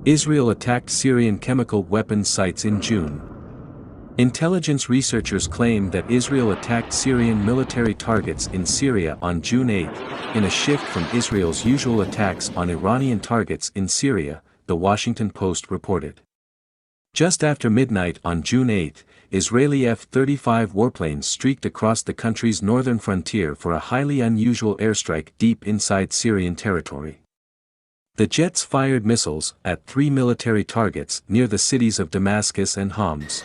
Israel attacked Syrian chemical weapons sites in June. Intelligence researchers claim that Israel attacked Syrian military targets in Syria on June 8, in a shift from Israel's usual attacks on Iranian targets in Syria, The Washington Post reported. Just after midnight on June 8, Israeli F-35 warplanes streaked across the country's northern frontier for a highly unusual airstrike deep inside Syrian territory. The jets fired missiles at 3 military targets near the cities of Damascus and Homs.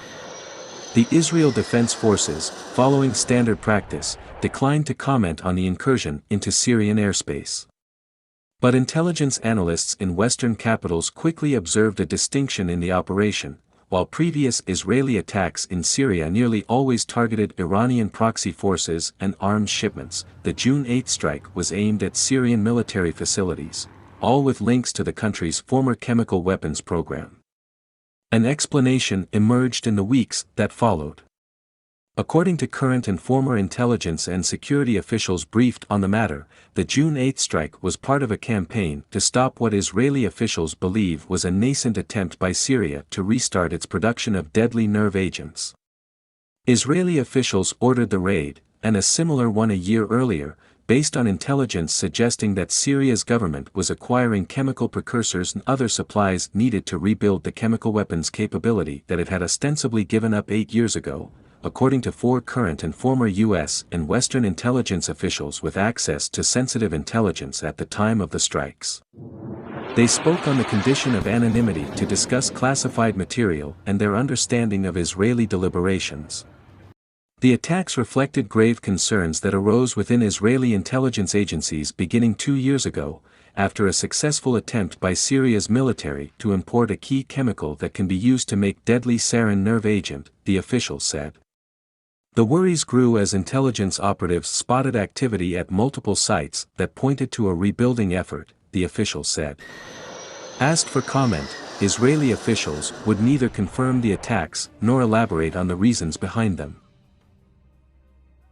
The Israel Defense Forces, following standard practice, declined to comment on the incursion into Syrian airspace. But intelligence analysts in Western capitals quickly observed a distinction in the operation. While previous Israeli attacks in Syria nearly always targeted Iranian proxy forces and arms shipments, the June 8 strike was aimed at Syrian military facilities, all with links to the country's former chemical weapons program. An explanation emerged in the weeks that followed. According to current and former intelligence and security officials briefed on the matter, the June 8 strike was part of a campaign to stop what Israeli officials believe was a nascent attempt by Syria to restart its production of deadly nerve agents. Israeli officials ordered the raid, and a similar one a year earlier, based on intelligence suggesting that Syria's government was acquiring chemical precursors and other supplies needed to rebuild the chemical weapons capability that it had ostensibly given up 8 years ago, according to 4 current and former U.S. and Western intelligence officials with access to sensitive intelligence at the time of the strikes. They spoke on the condition of anonymity to discuss classified material and their understanding of Israeli deliberations. The attacks reflected grave concerns that arose within Israeli intelligence agencies beginning 2 years ago, after a successful attempt by Syria's military to import a key chemical that can be used to make deadly sarin nerve agent, the official said. The worries grew as intelligence operatives spotted activity at multiple sites that pointed to a rebuilding effort, the official said. Asked for comment, Israeli officials would neither confirm the attacks nor elaborate on the reasons behind them.